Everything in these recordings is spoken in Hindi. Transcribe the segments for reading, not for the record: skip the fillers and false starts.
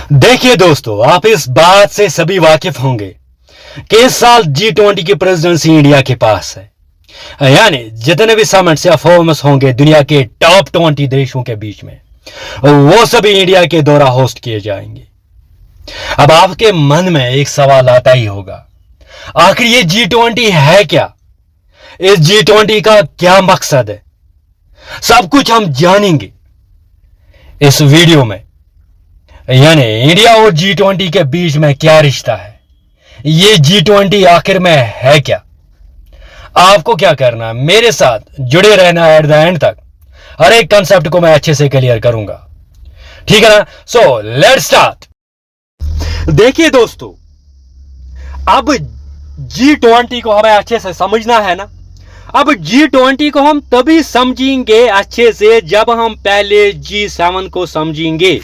देखिए दोस्तों, आप इस बात से सभी वाकिफ होंगे कि इस साल G20 की प्रेसिडेंसी इंडिया के पास है। यानी जितने भी समिट्स या फोरम्स होंगे दुनिया के टॉप 20 देशों के बीच में, वो सभी इंडिया के दौरा होस्ट किए जाएंगे। अब आपके मन में एक सवाल आता ही होगा, आखिर ये G20 है क्या? इस G20 का क्या मकसद है? सब कुछ हम जानेंगे इस वीडियो में। यानी इंडिया और G20 के बीच में क्या रिश्ता है, ये G20 आखिर में है क्या? आपको क्या करना है, मेरे साथ जुड़े रहना एट द एंड तक। हर एक कंसेप्ट को मैं अच्छे से क्लियर करूंगा, ठीक है ना? So let's start. देखिए दोस्तों, अब G20 को हमें अच्छे से समझना है ना। अब G20 को हम तभी समझेंगे अच्छे से जब हम पहले G7 को समझेंगे।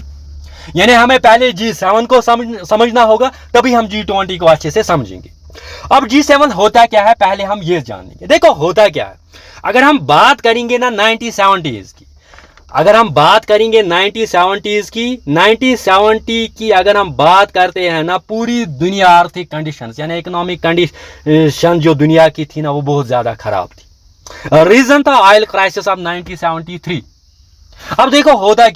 यानी हमें पहले G7 को समझना होगा, तभी हम G20 को अच्छे से समझेंगे। अब G7 होता क्या है, पहले हम ये जानेंगे। देखो होता क्या है, अगर हम बात करेंगे ना 1970s की, अगर हम बात करेंगे 1970s की, 1970 की अगर हम बात करते हैं ना, पूरी दुनिया आर्थिक कंडीशंस यानी इकोनॉमिक कंडीशन जो दुनिया की थी ना, वो बहुत ज्यादा खराब थी। रीजन था ऑयल क्राइसिस ऑफ 1973। अब देखो होता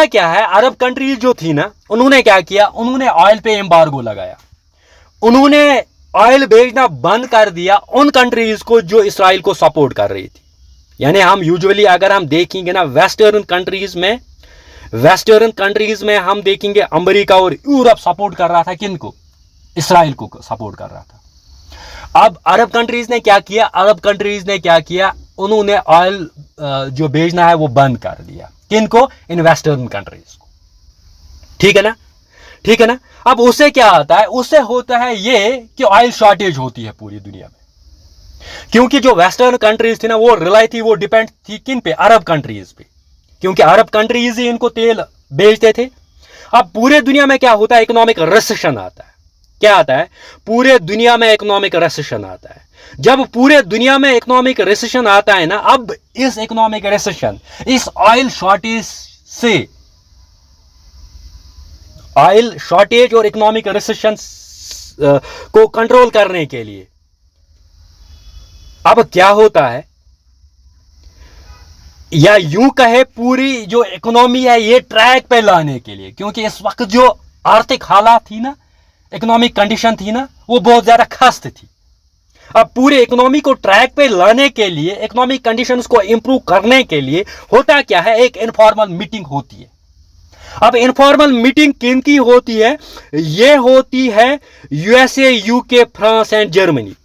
क्या है, अरब कंट्रीज जो थी ना, उन्होंने क्या किया, उन्होंने ऑयल पे एम्बार्गो लगाया। उन्होंने ऑयल भेजना बंद कर दिया उन कंट्रीज को जो इसराइल को सपोर्ट कर रही थी। यानी हम यूजुअली अगर हम देखेंगे ना वेस्टर्न कंट्रीज में हम देखेंगे अमेरिका और यूरोप सपोर्ट कर रहा था किनको? इसराइल को सपोर्ट कर रहा था। अब अरब कंट्रीज ने क्या किया, उन्होंने ऑयल जो भेजना है वो बंद कर दिया। किनको? इन वेस्टर्न कंट्रीज को। ठीक है ना। अब उससे क्या आता है, उससे होता है ये कि ऑयल शॉर्टेज होती है पूरी दुनिया में, क्योंकि जो वेस्टर्न कंट्रीज थी ना, वो रिलाई थी, वो डिपेंड थी किन पे? अरब कंट्रीज पे, क्योंकि अरब कंट्रीज ही इनको तेल बेचते थे। अब पूरे दुनिया में क्या होता है, इकोनॉमिक रिसेशन आता है। क्या आता है? पूरे दुनिया में इकोनॉमिक रिसेशन आता है। जब पूरे दुनिया में इकोनॉमिक रिसेशन आता है ना, अब इस इकोनॉमिक रिसेशन, इस ऑयल शॉर्टेज और इकोनॉमिक रिसेशन को कंट्रोल करने के लिए अब क्या होता है, या यूं कहे पूरी जो इकोनॉमी है ये ट्रैक पे लाने के लिए, क्योंकि इस वक्त जो आर्थिक हालात थी ना, इकोनॉमिक कंडीशन थी ना, वो बहुत ज्यादा खस्त थी। अब पूरे इकोनॉमी को ट्रैक पे लाने के लिए, इकोनॉमिक कंडीशंस को इंप्रूव करने के लिए होता क्या है, एक इनफॉर्मल मीटिंग होती है। अब इनफॉर्मल मीटिंग किन की होती है? ये होती है USA, UK, France and Germany.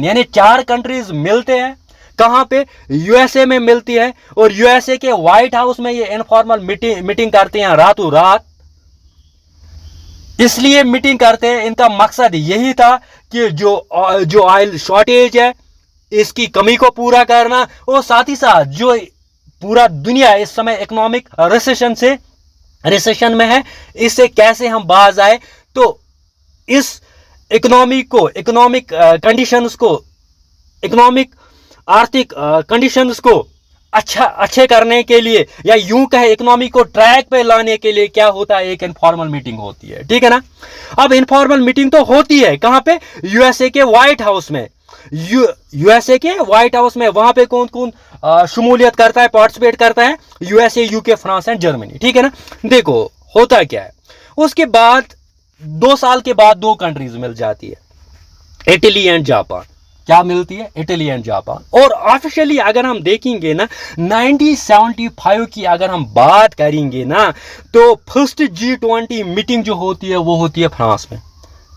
यानी 4 कंट्रीज मिलते हैं। कहां पे? यूएसए में मिलती है, और यूएसए के व्हाइट हाउस में ये इनफॉर्मल मीटिंग करते हैं रातों रात। इसलिए मीटिंग करते हैं, इनका मकसद यही था कि जो ऑयल शॉर्टेज है इसकी कमी को पूरा करना, और साथ ही साथ जो पूरा दुनिया इस समय इकोनॉमिक रिसेशन में है, इससे कैसे हम बाज आए। तो इस इकोनॉमिक आर्थिक कंडीशंस को अच्छे करने के लिए, या यूं कहे इकोनॉमी को ट्रैक पे लाने के लिए क्या होता है, एक इनफॉर्मल मीटिंग होती है। ठीक है ना। अब इनफॉर्मल मीटिंग तो होती है कहां पे? यूएसए के व्हाइट हाउस में। वहां पे कौन कौन शमूलियत करता है, पार्टिसिपेट करता है? USA, UK, France and Germany. ठीक है ना। देखो होता क्या है, उसके बाद 2 साल के बाद 2 कंट्रीज मिल जाती है, इटली एंड जापान। क्या मिलती है? Italy and Japan. और ऑफिशियली अगर हम देखेंगे ना, 1975 की अगर हम बात करेंगे ना, तो फर्स्ट G20 मीटिंग जो होती है वो होती है फ्रांस में।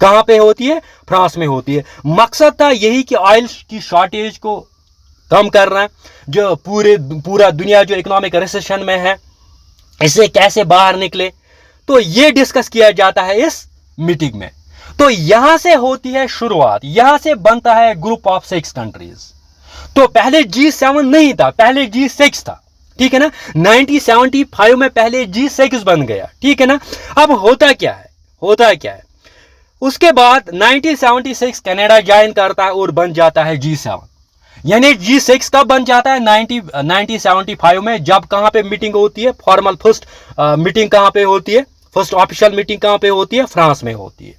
कहां पे होती है? फ्रांस में होती है। मकसद था यही कि ऑयल की शॉर्टेज को कम करना, जो पूरा दुनिया जो इकोनॉमिक रिसेशन में है, इससे कैसे बाहर निकले। तो ये डिस्कस किया जाता है इस मीटिंग में। तो यहां से होती है शुरुआत, यहां से बनता है ग्रुप ऑफ 6 कंट्रीज। तो पहले G7 नहीं था, पहले G6 था। ठीक है ना। 1975 में पहले G6 बन गया। ठीक है ना। अब होता क्या है, उसके बाद 1976 कनाडा ज्वाइन करता है और बन जाता है G7। यानी G6 कब बन जाता है 1975 में, जब कहां पे मीटिंग होती है, फॉर्मल फर्स्ट मीटिंग कहां पे होती है, फर्स्ट ऑफिशियल मीटिंग कहां पे होती है, फ्रांस में होती है।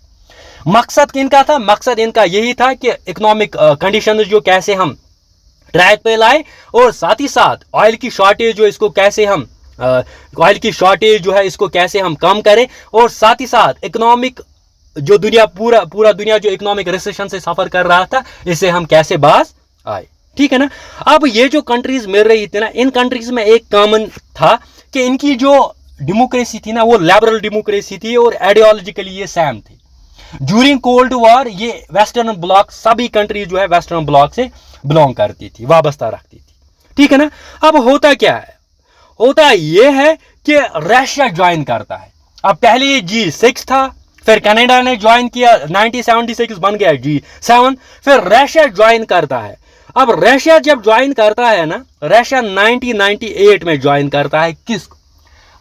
मकसद इनका था, मकसद इनका यही था कि इकोनॉमिक कंडीशन जो कैसे हम ट्रैक पे लाए, और साथ ही साथ ऑयल की शॉर्टेज जो इसको कैसे हम ऑयल की शॉर्टेज जो है इसको कैसे हम कम करें, और साथ ही साथ इकोनॉमिक जो दुनिया पूरा दुनिया जो इकोनॉमिक रिसेशन से सफर कर रहा था, इससे हम कैसे बाज आए। ठीक है ना। अब ये जो कंट्रीज मिल रही थी ना, इन कंट्रीज में एक कॉमन था कि इनकी जो डेमोक्रेसी थी ना, वो लिबरल डेमोक्रेसी थी और आइडियोलॉजिकली ये सेम थी। ड्यूरिंग कोल्ड वॉर ये वेस्टर्न ब्लॉक, सभी कंट्री जो है वेस्टर्न ब्लॉक से बिलोंग करती थी, वाबस्ता रखती थी। ठीक है ना। अब होता क्या है, होता यह है कि रशिया ज्वाइन करता है। अब पहले ये G6 था, फिर कनाडा ने ज्वाइन किया, 1976 बन गया G7, फिर रशिया ज्वाइन करता है। अब रशिया जब ज्वाइन करता है ना, रशिया 1998 में ज्वाइन करता है। किसको?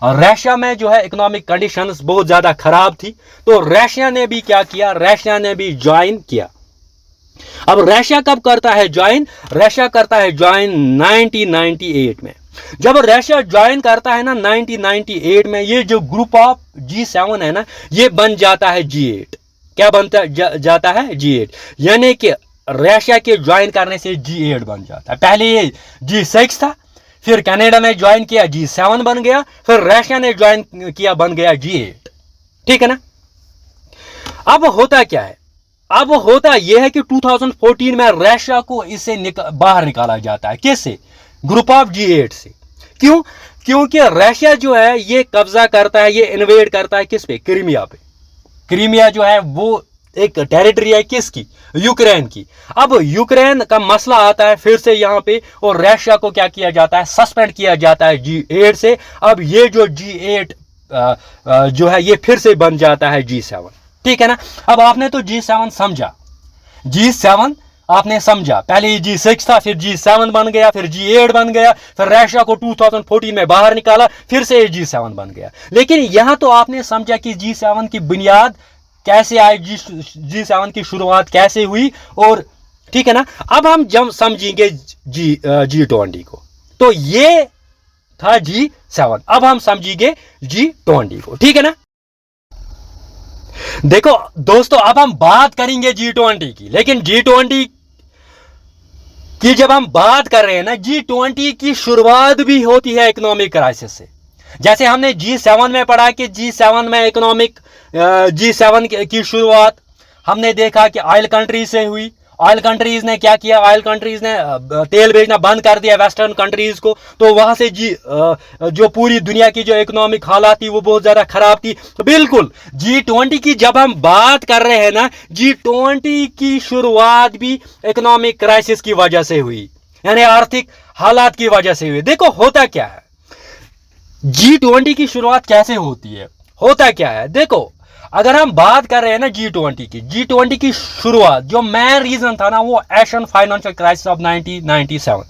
रशिया में जो है इकोनॉमिक कंडीशंस बहुत ज्यादा खराब थी, तो रशिया ने भी क्या किया, रशिया ने भी ज्वाइन किया। अब रशिया कब करता है ज्वाइन? रशिया करता है ज्वाइन 1998 में। जब रशिया ज्वाइन करता है ना 1998 में, ये जो ग्रुप ऑफ G7 है ना, ये बन जाता है G8। क्या बनता जाता है? G8। यानी कि रशिया के ज्वाइन करने से G8 बन जाता है। पहले ये G6 था, फिर कनाडा ने ज्वाइन किया G7 बन गया, फिर रशिया ने ज्वाइन किया बन गया G8। ठीक है ना। अब होता क्या है, अब होता यह है कि 2014 में रशिया को इससे बाहर निकाला जाता है। किससे? ग्रुप ऑफ G8 से। क्यों? क्योंकि रशिया जो है ये कब्जा करता है, ये इन्वेड करता है किस पे? क्रीमिया पे। क्रीमिया जो है वो एक टेरिटरी है किसकी? यूक्रेन की। अब यूक्रेन का मसला आता है फिर से यहां पे, और रशिया को क्या किया जाता है? सस्पेंड किया जाता है G8 से। अब ये जो G8 जो है ये फिर से बन जाता है G7। ठीक है ना। अब आपने तो G7 समझा, G7 आपने समझा, पहले ये G6 था, फिर G7 बन गया, फिर G8 बन गया, फिर रशिया को 2014 में बाहर निकाला, फिर से ये G7 बन गया। लेकिन यहां तो आपने समझा कि G7 की बुनियाद कैसे आई, G7 की शुरुआत कैसे हुई, और ठीक है ना। अब हम जब समझेंगे G20 को, तो ये था G7, अब हम समझेंगे G20 को। ठीक है ना। देखो दोस्तों, अब हम बात करेंगे G20 की, लेकिन G20 की जब हम बात कर रहे हैं ना, G20 की शुरुआत भी होती है इकोनॉमिक क्राइसिस से। जैसे हमने G7 में पढ़ा कि G7 में इकोनॉमिक G7 की शुरुआत हमने देखा कि ऑयल कंट्रीज से हुई। ऑयल कंट्रीज ने क्या किया? ऑयल कंट्रीज ने तेल बेचना बंद कर दिया वेस्टर्न कंट्रीज को, तो वहां से जो पूरी दुनिया की जो इकोनॉमिक हालात थी वो बहुत ज्यादा खराब थी। तो बिल्कुल G20 की जब हम बात कर रहे हैं ना, G20 की शुरुआत भी इकोनॉमिक क्राइसिस की वजह से हुई, यानी आर्थिक हालात की वजह से हुई। देखो होता क्या है, G20 की शुरुआत कैसे होती है, होता क्या है। देखो अगर हम बात कर रहे हैं ना G20 की शुरुआत, जो मेन रीजन था ना, वो एशियन फाइनेंशियल क्राइसिस ऑफ 1997।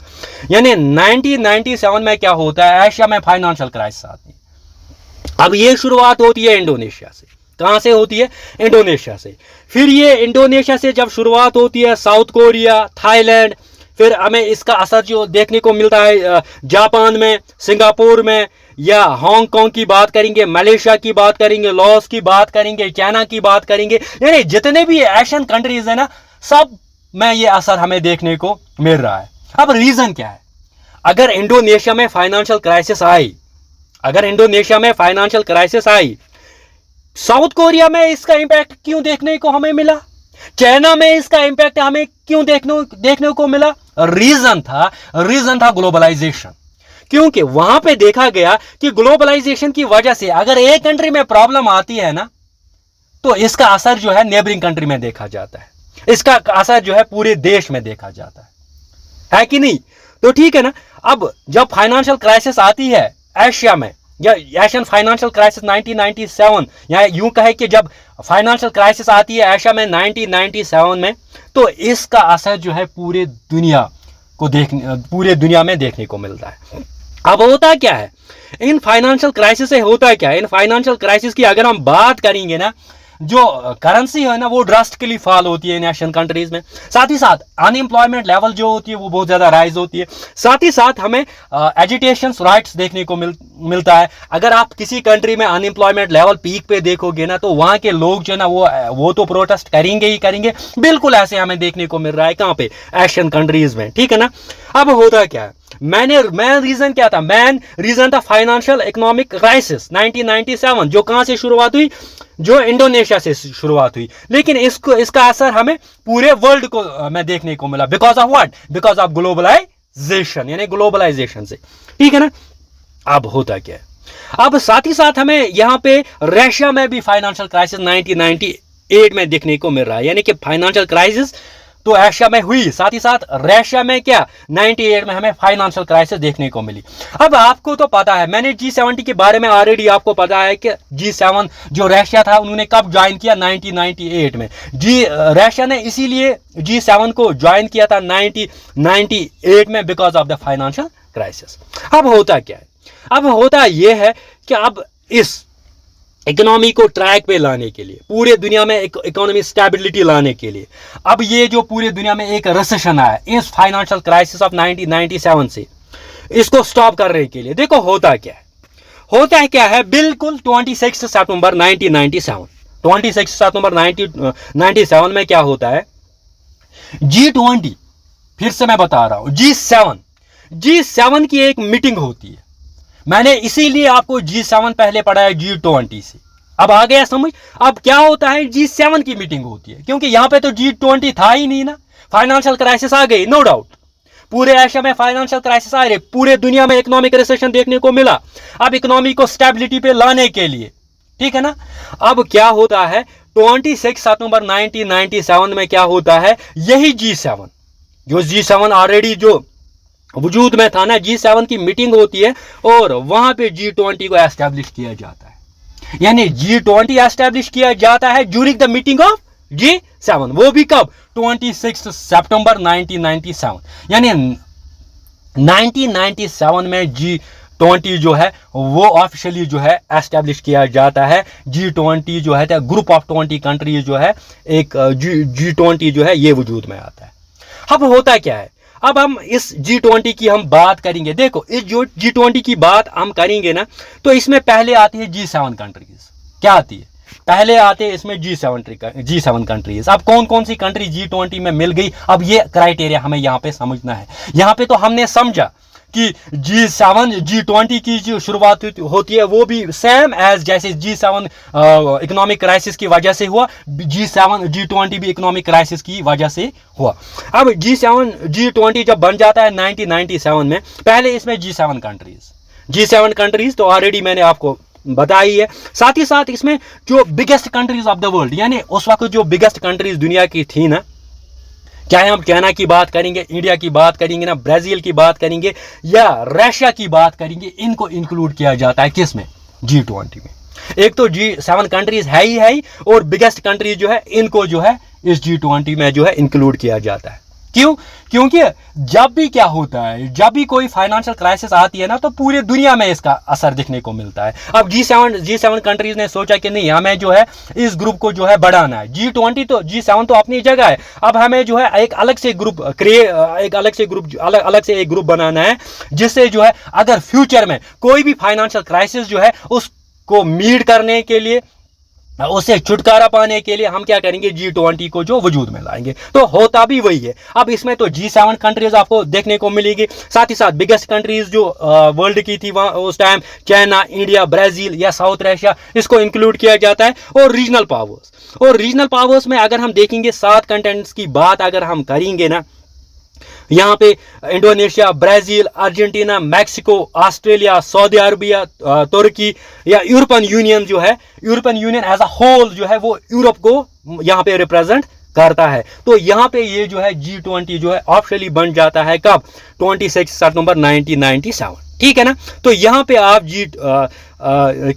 यानी 1997 में क्या होता है, एशिया में फाइनेंशियल क्राइसिस आती है। अब ये शुरुआत होती है इंडोनेशिया से। कहां से होती है? इंडोनेशिया से। फिर ये इंडोनेशिया से जब शुरुआत होती है, साउथ कोरिया, थाईलैंड, फिर हमें इसका असर जो देखने को मिलता है जापान में, सिंगापुर में, या हांगकांग की बात करेंगे, मलेशिया की बात करेंगे, लाओस की बात करेंगे, चाइना की बात करेंगे, यानी जितने भी एशियन कंट्रीज है ना, सब में ये असर हमें देखने को मिल रहा है। अब रीजन क्या है? अगर इंडोनेशिया में फाइनेंशियल क्राइसिस आई, अगर इंडोनेशिया में फाइनेंशियल क्राइसिस आई, साउथ कोरिया में इसका इंपैक्ट क्यों देखने को हमें मिला? चाइना में इसका इंपैक्ट हमें क्यों देखने को मिला? रीजन था ग्लोबलाइजेशन। क्योंकि वहां पे देखा गया कि ग्लोबलाइजेशन की वजह से अगर एक कंट्री में प्रॉब्लम आती है ना, तो इसका असर जो है नेबरिंग कंट्री में देखा जाता है, इसका असर जो है पूरे देश में देखा जाता है कि नहीं? तो ठीक है ना। अब जब फाइनेंशियल क्राइसिस आती है एशिया में, या एशियन फाइनेंशियल क्राइसिस 1997, या यूं कहे कि जब फाइनेंशियल क्राइसिस आती है एशिया में 1997 में, तो इसका असर जो है पूरे दुनिया में देखने को मिलता है। अब होता क्या है इन फाइनेंशियल क्राइसिस से? होता क्या है इन फाइनेंशियल क्राइसिस की अगर हम बात करेंगे ना, जो करेंसी है ना वो ड्रास्टिकली फॉल होती है इन एशियन कंट्रीज में। साथ ही साथ अनएम्प्लॉयमेंट लेवल जो होती है वो बहुत ज़्यादा राइज होती है। साथ ही साथ हमें एजुटेशन राइट्स देखने को मिलता है। अगर आप किसी कंट्री में अनएम्प्लॉयमेंट लेवल पीक पे देखोगे ना तो वहाँ के लोग जो है ना वो तो प्रोटेस्ट करेंगे ही करेंगे। बिल्कुल ऐसे हमें देखने को मिल रहा है कहाँ पे, एशियन कंट्रीज में, ठीक है ना। अब होता क्या है, मैन रीजन क्या था, मैन रीजन था फाइनेंशियल इकोनॉमिक क्राइसिस 1997, जो कहां से शुरुआत हुई, जो इंडोनेशिया से शुरुआत हुई। लेकिन इसका असर हमें पूरे वर्ल्ड को में देखने को मिला। Because of what, because of globalization, यानी ग्लोबलाइजेशन से, ठीक है ना। अब होता क्या है, अब साथ ही साथ हमें यहां पे रशिया में भी फाइनेंशियल क्राइसिस 1998 में देखने को मिल रहा है। यानी कि फाइनेंशियल क्राइसिस तो एशिया में हुई, साथ ही साथ रशिया में क्या 98 में हमें फाइनेंशियल क्राइसिस देखने को मिली। अब आपको तो पता है, मैंने G70 के बारे में ऑलरेडी आपको पता है कि G7 जो रशिया था उन्होंने कब ज्वाइन किया, 1998 में। रशिया ने इसीलिए G7 को ज्वाइन किया था 1998 में, because of the financial crisis. अब होता क्या है, अब होता यह है कि अब इस इकोनॉमी को ट्रैक पे लाने के लिए, पूरे दुनिया में इकोनॉमी स्टेबिलिटी लाने के लिए, अब ये जो पूरे दुनिया में एक रिसेशन आया इस फाइनेंशियल क्राइसिस ऑफ 1997 से, इसको स्टॉप करने के लिए देखो होता क्या है, होता क्या है, बिल्कुल 26 सितंबर 1997, 26 सितंबर 1997 में क्या होता है, G20, फिर से मैं बता रहा हूं, G7 की एक मीटिंग होती है। मैंने इसीलिए आपको G7 पहले पढ़ा है G20 से। अब आ गया समझ। अब क्या होता है, G7 की मीटिंग होती है, क्योंकि यहां पे तो G20 था ही नहीं ना। फाइनेंशियल क्राइसिस आ गई, नो डाउट, पूरे एशिया में फाइनेंशियल क्राइसिस आ रही, पूरे दुनिया में इकोनॉमिक रिसेशन देखने को मिला। अब इकोनॉमी को स्टेबिलिटी पे लाने के लिए, ठीक है ना, अब क्या होता है 26 सितंबर 1997 में क्या होता है, यही G7, जो G7 ऑलरेडी जो वजूद में था ना, G7 की मीटिंग होती है और वहां पे G20 को एस्टैब्लिश किया जाता है। यानी G20 एस्टैब्लिश किया जाता है during the meeting of G7, वो भी कब, 26 सितंबर 1997। यानी 1997 में G20 जो है वो ऑफिशियली जो है एस्टैब्लिश किया जाता है। G20 जो है ग्रुप ऑफ 20 कंट्रीज जो है, एक G20 जो है ये वजूद में आता है। अब होता क्या है, अब हम इस G20 की हम बात करेंगे। देखो इस जो G20 की बात हम करेंगे ना, तो इसमें पहले आती है G7 कंट्रीज। क्या आती है, पहले आते हैं इसमें G7 कंट्रीज। अब कौन कौन सी कंट्री G20 में मिल गई, अब ये क्राइटेरिया हमें यहाँ पे समझना है। यहाँ पे तो हमने समझा कि G20 की जो शुरुआत होती है वो भी सेम एज जैसे G7 इकोनॉमिक क्राइसिस की वजह से हुआ, G20 भी इकोनॉमिक क्राइसिस की वजह से हुआ। अब G20 जब बन जाता है 1997 में, पहले इसमें G7 कंट्रीज तो ऑलरेडी मैंने आपको बताई है। साथ ही साथ इसमें जो biggest countries of the world, यानी उस वक्त जो बिगेस्ट कंट्रीज दुनिया की थी ना, चाहे हम चाइना की बात करेंगे, इंडिया की बात करेंगे ना, ब्राजील की बात करेंगे या रशिया की बात करेंगे, इनको इंक्लूड किया जाता है किसमें, G20 में। एक तो G7 कंट्रीज है ही और बिगेस्ट कंट्रीज जो है इनको जो है इस G20 में जो है इंक्लूड किया जाता है। क्यों, क्योंकि जब भी क्या होता है, जब भी कोई फाइनेंशियल क्राइसिस आती है ना, तो पूरे दुनिया में इसका असर दिखने को मिलता है। अब G7 कंट्रीज ने सोचा कि नहीं, हमें जो है इस ग्रुप को जो है बढ़ाना है। G7 तो अपनी जगह है, अब हमें जो है एक अलग से ग्रुप बनाना है, जिससे जो है अगर फ्यूचर में कोई भी फाइनेंशियल क्राइसिस जो है उसको मीट करने के लिए, उससे छुटकारा पाने के लिए हम क्या करेंगे, G20 को जो वजूद में लाएंगे। तो होता भी वही है। अब इसमें तो G7 कंट्रीज आपको देखने को मिलेगी, साथ ही साथ बिगेस्ट कंट्रीज जो वर्ल्ड की थी वहां उस टाइम, चाइना, इंडिया, ब्राजील या साउथ रशिया, इसको इंक्लूड किया जाता है। और रीजनल पावर्स में अगर हम देखेंगे 7 कंटेंट्स की बात अगर हम करेंगे ना, यहाँ पे Indonesia, Brazil, Argentina, Mexico, Australia, Saudi Arabia, तुर्की या यूरोपियन यूनियन जो है, European Union as a whole जो है वो यूरोप को यहाँ पे रिप्रेजेंट करता है। तो यहाँ पे ये जो है G20 जो है ऑफिशियली बन जाता है कब, 26 सितंबर 1997, ठीक है ना। तो यहाँ पे आप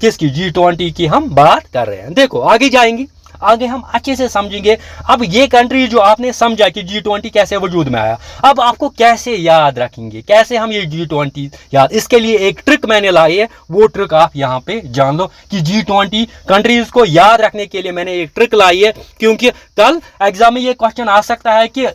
किसकी G20 की हम बात कर रहे हैं। देखो आगे जाएंगे, आगे हम अच्छे से समझेंगे। अब ये कंट्री जो आपने समझा कि G20 कैसे वजूद में आया, अब आपको कैसे याद रखेंगे, कैसे हम ये G20 याद, इसके लिए एक ट्रिक मैंने लाई है, वो ट्रिक आप यहाँ पे जान लो कि G20 कंट्रीज को याद रखने के लिए मैंने एक ट्रिक लाई है, क्योंकि कल एग्जाम में ये क्वेश्चन आ सकता है कि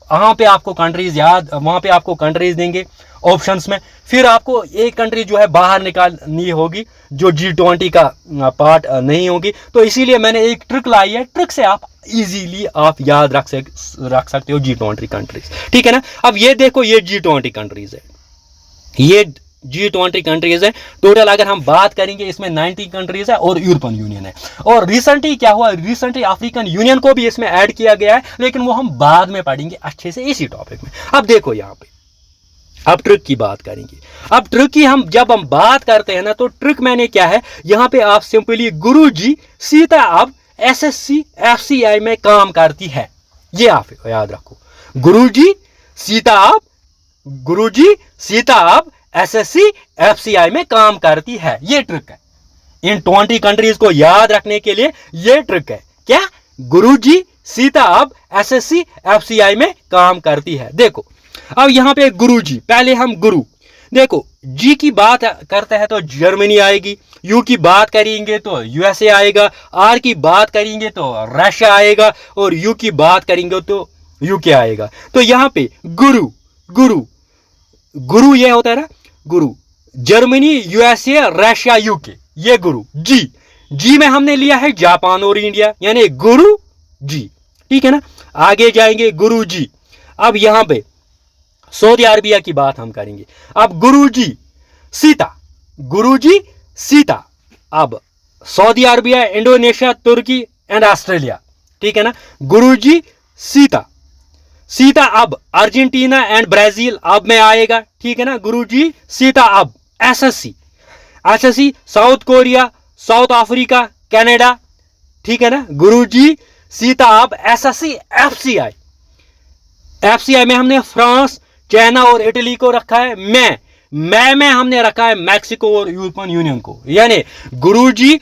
वहां पे आपको कंट्रीज याद, वहां पे आपको कंट्रीज देंगे ऑप्शंस में, फिर आपको एक कंट्री जो है बाहर निकालनी होगी जो G20 का पार्ट नहीं होगी। तो इसीलिए मैंने एक ट्रिक लाई है, ट्रिक से आप इजीली आप याद रख सकते हो G20 कंट्रीज, ठीक है ना। अब ये देखो, ये G20 कंट्रीज है, ये G20 कंट्रीज है टोटल। अगर हम बात करेंगे इसमें 90 कंट्रीज है और यूरोपियन यूनियन है। और रिसेंटली क्या हुआ, रिसेंटली अफ्रीकन यूनियन को भी इसमें ऐड किया गया है, लेकिन वो हम बाद में पढ़ेंगे अच्छे से इसी टॉपिक में। अब देखो यहाँ पे, अब ट्रिक की बात करेंगे। अब ट्रिक की जब हम बात करते हैं ना, तो ट्रिक मैंने क्या है यहाँ पे, आप सिंपली गुरुजी सीता अब SSC FCI में काम करती है, ये आप याद रखो। गुरुजी सीता अब SSC FCI में काम करती है, ये ट्रिक है। इन 20 कंट्रीज को याद रखने के लिए ये ट्रिक है, क्या, गुरुजी सीता अब SSC FCI में काम करती है। देखो अब यहां पे गुरुजी, पहले हम गुरु देखो, जी की बात करते हैं तो जर्मनी आएगी, यू की बात करेंगे तो USA आएगा, आर की बात करेंगे तो रशिया आएगा, और यू की बात करेंगे तो UK आएगा। तो यहां पे गुरु गुरु गुरु ये होता है ना, गुरु जर्मनी USA रशिया UK, ये गुरु। जी में हमने लिया है जापान और इंडिया, यानी गुरु जी, ठीक है ना। आगे जाएंगे गुरु जी, अब यहां पे सऊदी अरबिया की बात हम करेंगे। अब गुरुजी सीता अब सऊदी अरबिया, इंडोनेशिया, तुर्की एंड ऑस्ट्रेलिया, ठीक है ना। गुरुजी सीता अब अर्जेंटीना एंड ब्राजील अब में आएगा, ठीक है ना। गुरुजी सीता अब SSC south Korea, south Africa, Canada, ठीक है ना। गुरुजी सीता अब SSC FCI में हमने फ्रांस, चाइना और इटली को रखा है। मैं में हमने रखा है मैक्सिको और यूरोपियन यूनियन को, यानी गुरुजी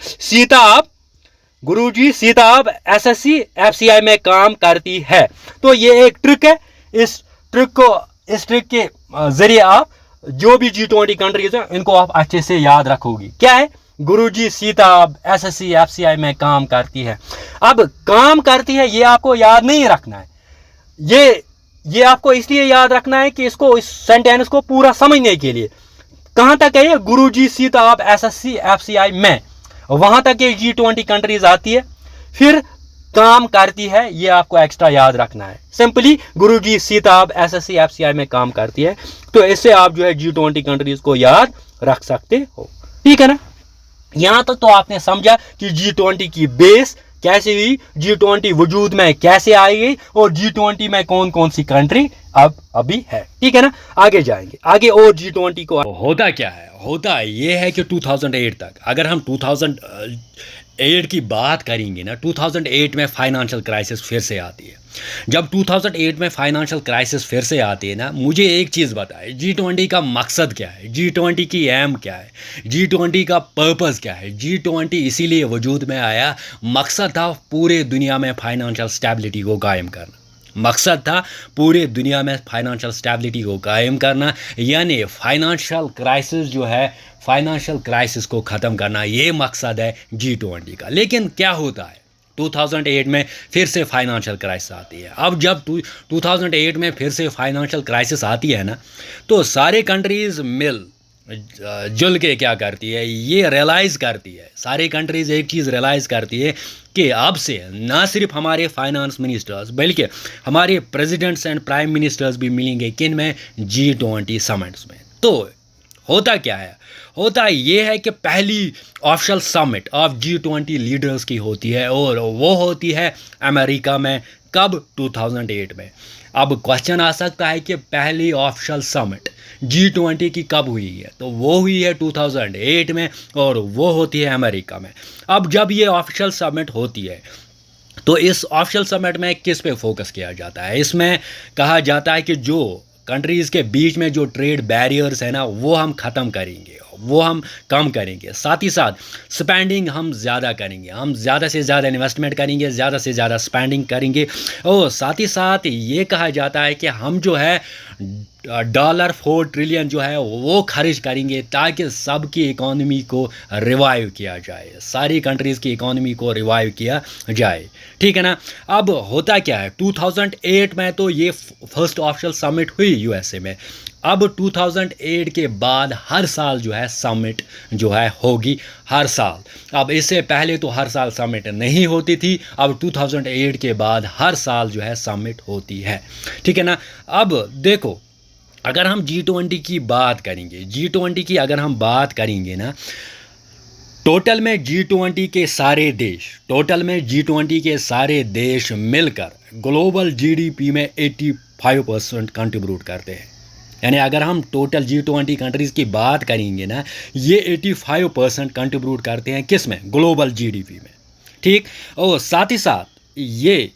सीता अब SSC FCI में काम करती है। तो ये एक ट्रिक है, इस ट्रिक के जरिए आप जो भी G20 कंट्रीज हैं इनको आप अच्छे से याद रखोगी। क्या है, गुरुजी सीता अब SSC FCI में काम करती है। अब काम करती है ये आपको याद नहीं रखना है, ये आपको इसलिए याद रखना है कि इस सेंटेंस को पूरा समझने के लिए। कहां तक है ये, गुरुजी सीता अब SSC FCI में, वहां तक ये G20 कंट्रीज आती है, फिर काम करती है, ये आपको एक्स्ट्रा याद रखना है। सिंपली गुरुजी सीता अब SSC FCI में काम करती है, तो इससे आप जो है G20 कंट्रीज को याद रख सकते हो, ठीक है ना। यहां तक तो आपने समझा कि G20 की बेस कैसे हुई, G20 वजूद में कैसे आई गई, और G20 में कौन कौन सी कंट्री अब अभी है, ठीक है ना। आगे जाएंगे, आगे और G20 को होता क्या है, होता ये है कि 2008 तक, अगर हम 2008 की बात करेंगे ना, 2008 में फाइनेंशियल क्राइसिस फिर से आती है। जब 2008 में फाइनेंशियल क्राइसिस फिर से आती है ना, मुझे एक चीज़ बताए, G20 का मकसद क्या है, G20 की एम क्या है, G20 का पर्पस क्या है। G20 इसीलिए वजूद में आया, मकसद था पूरे दुनिया में फाइनेंशियल स्टेबिलिटी को कायम करना, मकसद था पूरे दुनिया में फाइनेंशियल स्टेबिलिटी को कायम करना, यानी फाइनेंशियल क्राइसिस जो है, फाइनेंशियल क्राइसिस को ख़त्म करना, ये मकसद है G20 का। लेकिन क्या होता है, 2008 में फिर से फाइनेंशियल क्राइसिस आती है। अब जब 2008 में फिर से फाइनेंशियल क्राइसिस आती है ना, तो सारे कंट्रीज़ जुल के क्या करती है, ये रियलाइज़ करती है, सारी कंट्रीज़ एक चीज़ रियलाइज़ करती है कि अब से ना सिर्फ हमारे फाइनेंस मिनिस्टर्स बल्कि हमारे प्रेसिडेंट्स एंड प्राइम मिनिस्टर्स भी मिलेंगे, किन में, G20 समिट्स में। तो होता क्या है, होता ये है कि पहली official summit of G20 leaders की होती है, और वो होती है अमेरिका में, कब, 2008 में। अब क्वेश्चन आ सकता है कि पहली ऑफिशियल समिट G20 की कब हुई है, तो वो हुई है 2008 में, और वो होती है अमेरिका में। अब जब ये ऑफिशियल समिट होती है, तो इस ऑफिशियल समिट में किस पे फोकस किया जाता है, इसमें कहा जाता है कि जो कंट्रीज़ के बीच में जो ट्रेड बैरियर्स है ना, वो हम ख़त्म करेंगे, वो हम कम करेंगे। साथ ही साथ स्पेंडिंग हम ज़्यादा करेंगे, हम ज़्यादा से ज़्यादा इन्वेस्टमेंट करेंगे, ज़्यादा से ज़्यादा स्पेंडिंग करेंगे। और साथ ही साथ ये कहा जाता है कि हम जो है $4 ट्रिलियन जो है वो खर्च करेंगे ताकि सबकी इकॉनमी को रिवाइव किया जाए, सारी कंट्रीज़ की इकॉनमी को रिवाइव किया जाए। ठीक है ना। अब होता क्या है, 2008 में तो ये फर्स्ट ऑफिशियल समिट हुई यूएसए में। अब 2008 के बाद हर साल जो है समिट जो है होगी, हर साल। अब इससे पहले तो हर साल समिट नहीं होती थी, अब 2008 के बाद हर साल जो है समिट होती है। ठीक है ना। अब देखो, अगर हम G20 की बात करेंगे, G20 की अगर हम बात करेंगे ना, टोटल में G20 के सारे देश, टोटल में G20 के सारे देश मिलकर ग्लोबल जीडीपी में 85% कंट्रीब्यूट करते हैं। यानी अगर हम टोटल G20 कंट्रीज़ की बात करेंगे ना, ये 85% कंट्रीब्यूट करते हैं किस में, ग्लोबल जीडीपी में। ठीक। और साथ ही साथ ये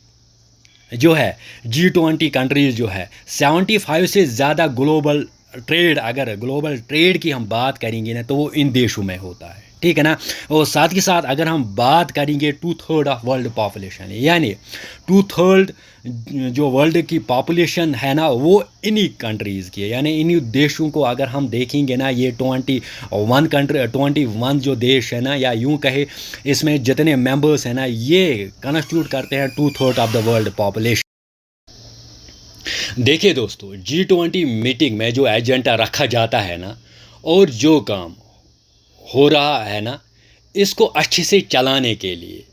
जो है G20 कंट्रीज़ जो है 75 से ज़्यादा ग्लोबल ट्रेड, अगर ग्लोबल ट्रेड की हम बात करेंगे ना तो वो इन देशों में होता है। ठीक है ना। और साथ ही साथ अगर हम बात करेंगे 2/3 ऑफ वर्ल्ड पॉपुलेशन, यानी 2/3 जो वर्ल्ड की पॉपुलेशन है ना वो इन्हीं कंट्रीज़ की है। यानी इन्हीं देशों को अगर हम देखेंगे ना, ये 21 जो देश है ना, या यूं कहे इसमें जितने मेंबर्स हैं ना, ये कंस्टिट्यूट करते हैं 2/3 ऑफ द वर्ल्ड पॉपुलेशन। देखिए दोस्तों, G20 मीटिंग में जो एजेंडा रखा जाता है ना और जो काम हो रहा है ना, इसको अच्छे से चलाने के लिए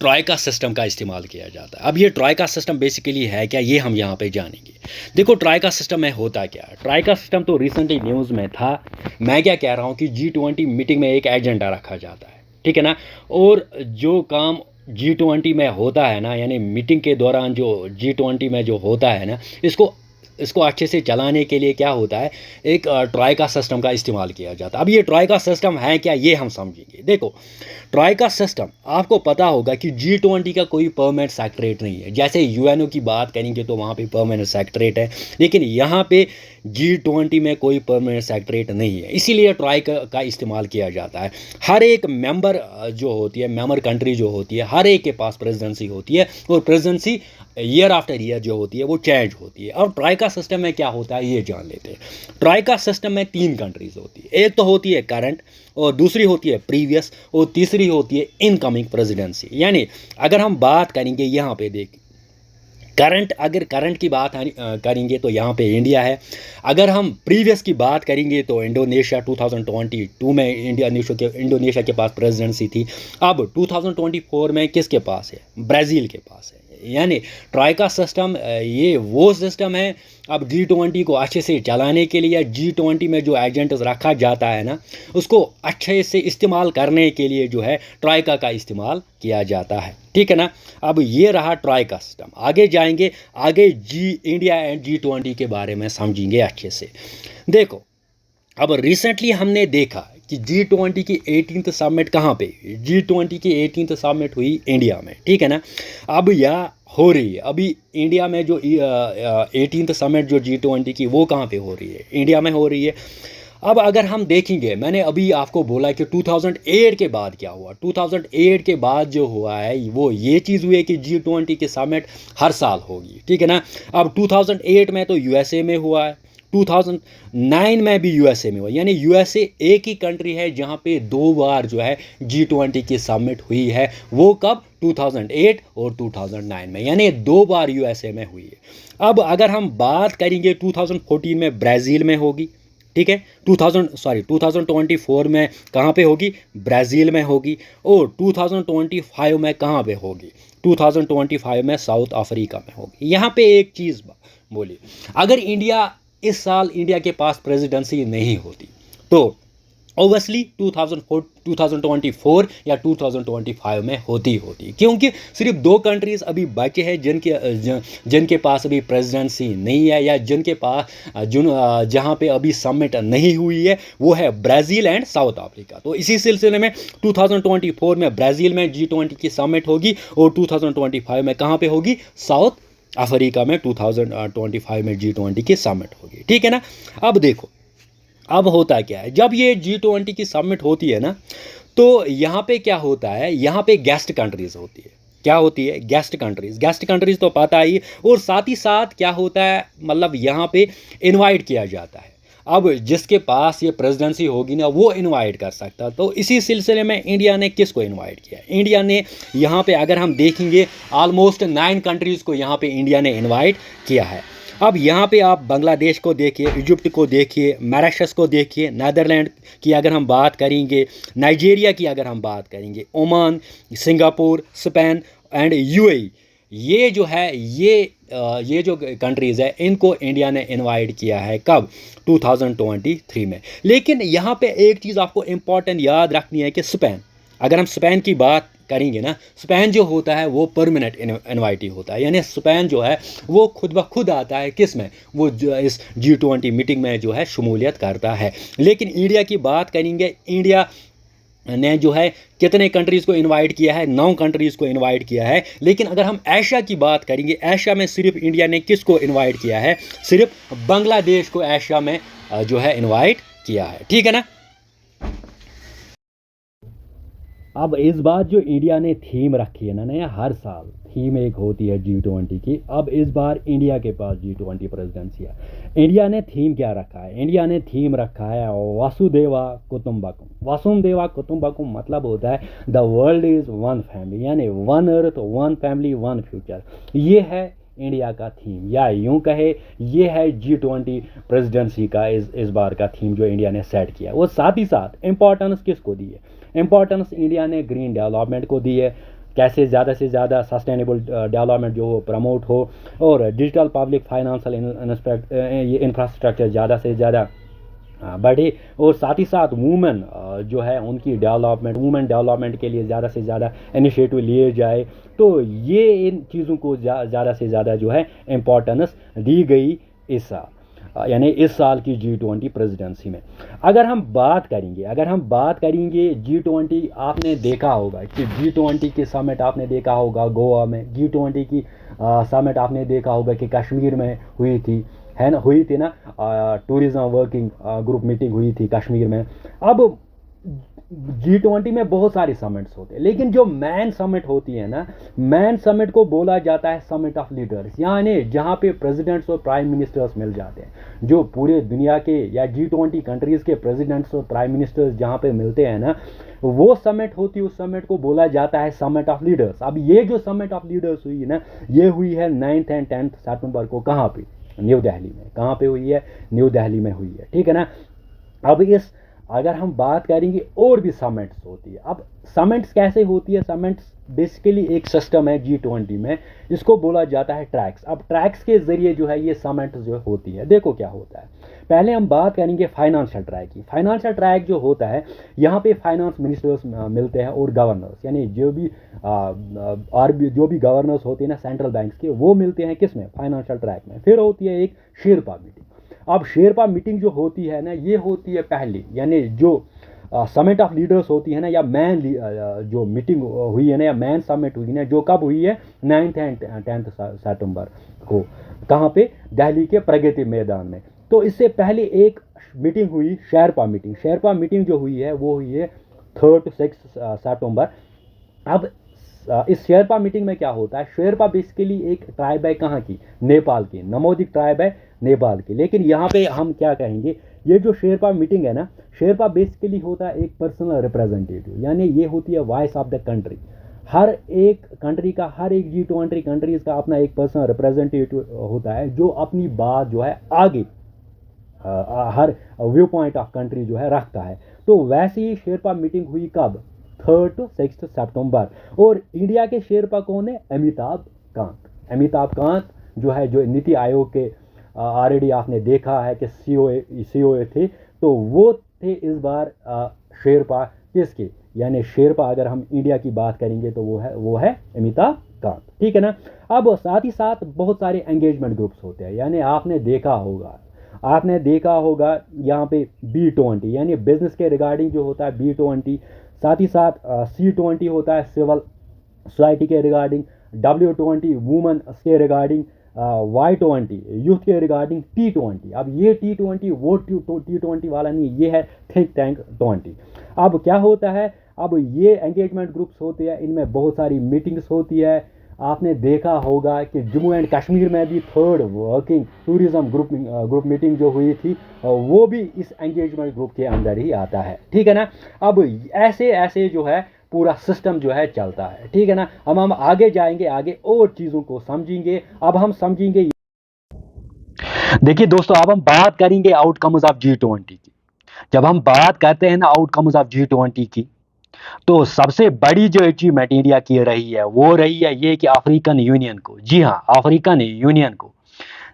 ट्राइका सिस्टम का इस्तेमाल किया जाता है। अब ये ट्राइका सिस्टम बेसिकली है क्या, ये हम यहाँ पे जानेंगे। देखो, ट्राइका सिस्टम में होता क्या है। ट्राइका सिस्टम तो रिसेंटली न्यूज़ में था। मैं क्या कह रहा हूँ कि G20 मीटिंग में एक एजेंडा रखा जाता है। ठीक है ना। और जो काम G20 में होता है ना, यानी मीटिंग के दौरान जो G20 में जो होता है ना, इसको अच्छे से चलाने के लिए क्या होता है, एक ट्राइका सिस्टम का इस्तेमाल किया जाता है। अब ये ट्राइका सिस्टम है क्या, ये हम समझेंगे। देखो, ट्राइका सिस्टम आपको पता होगा कि G20 का कोई परमानेंट सेक्रेटरी नहीं है। जैसे यूएनओ की बात करेंगे तो वहाँ पे परमानेंट सेक्रेटरी है, लेकिन यहाँ पे G20 में कोई परमानेंट सेक्रेटरी नहीं है, इसीलिए ट्राइका का इस्तेमाल किया जाता है। हर एक मेंबर जो होती है, मेंबर कंट्री जो होती है, हर एक के पास प्रेसिडेंसी होती है, और प्रेसिडेंसी ईयर आफ्टर ईयर जो होती है वो चेंज होती है। और ट्राइका सिस्टम में क्या होता है ये जान लेते हैं। ट्राइका सिस्टम में 3 कंट्रीज़ होती है। एक तो होती है करंट, और दूसरी होती है प्रीवियस, और तीसरी होती है इनकमिंग प्रेसिडेंसी। यानी अगर हम बात करेंगे यहाँ पे देख करंट, अगर करंट की बात करेंगे तो यहाँ पे इंडिया है। अगर हम प्रीवियस की बात करेंगे तो इंडोनेशिया 2022 में इंडोनेशिया के पास प्रेसिडेंसी थी। अब 2024 में किसके पास है, ब्राज़ील के पास है। यानी ट्राइका सिस्टम ये वो सिस्टम है। अब G20 को अच्छे से चलाने के लिए G20 में जो एजेंट्स रखा जाता है ना, उसको अच्छे से इस्तेमाल करने के लिए जो है ट्राइका का इस्तेमाल किया जाता है। ठीक है ना। अब ये रहा ट्राइका सिस्टम। आगे जाएंगे, आगे इंडिया एंड G20 के बारे में समझेंगे अच्छे से। देखो, अब रिसेंटली हमने देखा कि G20 की 18th समिट कहाँ पे, G20 की 18th समिट हुई इंडिया में। ठीक है ना। अब यह हो रही है अभी इंडिया में जो 18th समिट जो G20 की वो कहाँ पे हो रही है, इंडिया में हो रही है। अब अगर हम देखेंगे, मैंने अभी आपको बोला कि 2008 के बाद क्या हुआ। 2008 के बाद जो हुआ है वो ये चीज़ हुई है कि G20 की समिट हर साल होगी। ठीक है ना। अब 2008 में तो यूएसए में हुआ है, 2009 में भी यूएसए में हुआ। यानी यूएसए एक ही कंट्री है जहाँ पे 2 बार जो है G20 की समिट हुई है। वो कब, 2008 और 2009 में, यानी 2 बार यूएसए में हुई है। अब अगर हम बात करेंगे 2014 में ब्राज़ील में होगी। ठीक है। 2024 में कहाँ पे होगी, ब्राज़ील में होगी। और 2025 में कहाँ पे होगी, 2025 में साउथ अफ्रीका में होगी। यहाँ पे एक चीज़ बोली, अगर इस साल इंडिया के पास प्रेसिडेंसी नहीं होती तो ओबियसली 2024 या 2025 में होती, क्योंकि सिर्फ 2 कंट्रीज़ अभी बचे हैं जिनके पास अभी प्रेसिडेंसी नहीं है, या जिनके पास जहाँ पे अभी समिट नहीं हुई है, वो है ब्राज़ील एंड साउथ अफ्रीका। तो इसी सिलसिले में 2024 में ब्राज़ील में G20 की समिट होगी, और 2025 में कहाँ पे होगी, साउथ अफ्रीका में 2025 में G20 की समिट होगी। ठीक है ना। अब देखो, अब होता क्या है, जब ये G20 की समिट होती है ना, तो यहाँ पे क्या होता है, यहाँ पे गेस्ट कंट्रीज होती है। क्या होती है? Guest countries. गेस्ट कंट्रीज तो पता ही। और साथ ही साथ क्या होता है, मतलब यहाँ पे इनवाइट किया जाता है। अब जिसके पास ये प्रेसिडेंसी होगी ना, वो इनवाइट कर सकता। तो इसी सिलसिले में इंडिया ने किसको इनवाइट किया? इंडिया ने यहाँ पे अगर हम देखेंगे ऑलमोस्ट 9 कंट्रीज़ को यहाँ पे इंडिया ने इनवाइट किया है। अब यहाँ पे आप बांग्लादेश को देखिए, इजिप्ट को देखिए, मॉरिशस को देखिए, नीदरलैंड की अगर हम बात करेंगे, नाइजीरिया की अगर हम बात करेंगे, Oman, Singapore, Spain and UAE, ये जो है ये जो कंट्रीज़ है, इनको इंडिया ने इनवाइट किया है। कब? 2023 में। लेकिन यहाँ पे एक चीज़ आपको इम्पॉर्टेंट याद रखनी है कि स्पेन, अगर हम स्पेन की बात करेंगे ना, स्पेन जो होता है वो परमानेंट इनवाइटी होता है। यानी स्पेन जो है वो खुद ब खुद आता है, किस में? वो इस G20 मीटिंग में जो है शमूलियत करता है। लेकिन इंडिया की बात करेंगे, इंडिया ने जो है कितने कंट्रीज़ को इनवाइट किया है? 9 कंट्रीज़ को इनवाइट किया है। लेकिन अगर हम एशिया की बात करेंगे, एशिया में सिर्फ इंडिया ने किसको इनवाइट किया है? सिर्फ बांग्लादेश को एशिया में जो है इनवाइट किया है। ठीक है ना? अब इस बार जो इंडिया ने थीम रखी है ना, नया हर साल थीम एक होती है G20 की। अब इस बार इंडिया के पास G20 प्रेसिडेंसी है। इंडिया ने थीम क्या रखा है? इंडिया ने थीम रखा है वासुदेवा कुटुंबकम। वासुदेवा कुटुंबकम मतलब होता है the world is one family, यानी one earth, one family, one future. ये है इंडिया का थीम, या यूं कहे ये है G20 प्रेसिडेंसी का इस बार का थीम जो इंडिया ने सेट किया। वो साथ ही साथ इम्पोर्टेंस किसको दी है? इम्पोर्टेंस इंडिया ने ग्रीन डेवलपमेंट को दी है। कैसे ज़्यादा से ज़्यादा सस्टेनेबल डेवलपमेंट जो प्रमोट हो, और डिजिटल पब्लिक फाइनेंशियल इंफ्रास्ट्रक्चर ज़्यादा से ज़्यादा बढ़े, और साथ ही साथ वुमेन जो है उनकी डेवलपमेंट, वुमेन डेवलपमेंट के लिए ज़्यादा से ज़्यादा इनिशिएटिव लिए जाए। तो ये इन चीज़ों को ज़्यादा से ज़्यादा जो है इम्पोर्टेंस दी गई इस साल, यानी इस साल की G20 प्रेसिडेंसी में। अगर हम बात करेंगे G20, आपने देखा होगा कि G20 की समिट आपने देखा होगा गोवा में, G20 की समिट आपने देखा होगा कि कश्मीर में हुई थी, है ना, हुई थी ना, टूरिज्म वर्किंग ग्रुप मीटिंग हुई थी कश्मीर में। अब G20 में बहुत सारी समिट्स होते हैं, लेकिन जो मैन समिट होती है ना, मैन समिट को बोला जाता है समिट ऑफ लीडर्स, यानी जहाँ पे प्रेसिडेंट्स और प्राइम मिनिस्टर्स मिल जाते हैं। जो पूरे दुनिया के या G20 कंट्रीज़ के प्रेसिडेंट्स और प्राइम मिनिस्टर्स जहाँ पे मिलते हैं ना, वो समिट होती है, उस समिट को बोला जाता है समिट ऑफ लीडर्स। अब ये जो समिट ऑफ लीडर्स हुई ना, ये हुई है 9th and 10th सितंबर को। कहाँ पे? न्यू दिल्ली में। कहाँ पे हुई है? न्यू दिल्ली में हुई है। ठीक है ना? अब इस अगर हम बात करेंगे, और भी समिट्स होती है। अब समिट्स कैसे होती है? समिट्स बेसिकली एक सिस्टम है G20 में, इसको बोला जाता है ट्रैक्स। अब ट्रैक्स के ज़रिए जो है ये समिट्स जो होती है। देखो क्या होता है, पहले हम बात करेंगे फाइनेंशियल ट्रैक की। फाइनेंशियल ट्रैक जो होता है, यहाँ पे फाइनेंस मिनिस्टर्स मिलते हैं और गवर्नर्स, यानी जो भी गवर्नर्स होते हैं ना सेंट्रल बैंक्स के, वो मिलते हैं किस में? फाइनेंशियल ट्रैक में। फिर होती है एक शेरपा मीटिंग। अब शेरपा मीटिंग जो होती है ना, ये होती है पहली, यानी जो समिट ऑफ लीडर्स होती है ना, या मैन जो मीटिंग हुई है ना, या मैन समिट हुई ना, जो कब हुई है? 9th and 10th सितंबर को। कहाँ पे? दिल्ली के प्रगति मैदान में। तो इससे पहले एक मीटिंग हुई शेरपा मीटिंग। शेरपा मीटिंग जो हुई है वो हुई है 3rd to 6th सितंबर। अब इस शेरपा मीटिंग में क्या होता है? शेरपा बेसिकली एक ट्राइब है, कहाँ की? नेपाल की, नमोदिक ट्राइब है नेपाल की। लेकिन यहाँ पे हम क्या कहेंगे, ये जो शेरपा मीटिंग है ना, शेरपा बेसिकली होता है एक पर्सनल रिप्रेजेंटेटिव, यानी ये होती है वॉइस ऑफ द कंट्री। हर एक कंट्री का, हर एक G20 कंट्रीज़ का अपना एक पर्सनल रिप्रेजेंटेटिव होता है, जो अपनी बात जो है आगे हर व्यू पॉइंट ऑफ कंट्री जो है रखता है। तो वैसे ही शेरपा मीटिंग हुई कब? 3rd to 6th सितंबर। और इंडिया के शेरपा कौन है? अमिताभ कांत। अमिताभ कांत जो है, जो नीति आयोग के ऑलरेडी आपने देखा है कि सीओए थे, तो वो थे इस बार शेरपा किसके? यानी शेरपा अगर हम इंडिया की बात करेंगे तो वो है अमिताभ कांत। ठीक है ना? अब साथ ही साथ बहुत सारे एंगेजमेंट ग्रुप्स होते हैं, यानी आपने देखा होगा यहाँ पे B20, यानी बिजनेस के रिगार्डिंग जो होता है B20। साथ ही साथ C20 होता है सिविल सोसाइटी के रिगार्डिंग, W20 वुमेन के रिगार्डिंग, Y20 यूथ के रिगार्डिंग T20। अब ये T20 वो T20 वाला नहीं, ये है थिंक टैंक 20। अब क्या होता है, अब ये एंगेजमेंट ग्रुप्स होते हैं, इनमें बहुत सारी मीटिंग्स होती है। आपने देखा होगा कि जम्मू एंड कश्मीर में भी third working tourism group meeting जो हुई थी, वो भी इस एंगेजमेंट ग्रुप के अंदर ही आता है, ठीक है ना। अब ऐसे ऐसे जो है पूरा सिस्टम जो है चलता है, ठीक है ना। अब हम आगे जाएंगे, आगे और चीज़ों को समझेंगे। अब हम समझेंगे, देखिए दोस्तों, अब हम बात करेंगे आउटकम्स ऑफ G20 की। जब हम बात करते हैं ना आउटकम्स ऑफ G20 की, तो सबसे बड़ी जो अचीवमेंट इंडिया की रही है वो रही है ये कि अफ्रीकन यूनियन को, जी हाँ अफ्रीकन यूनियन को,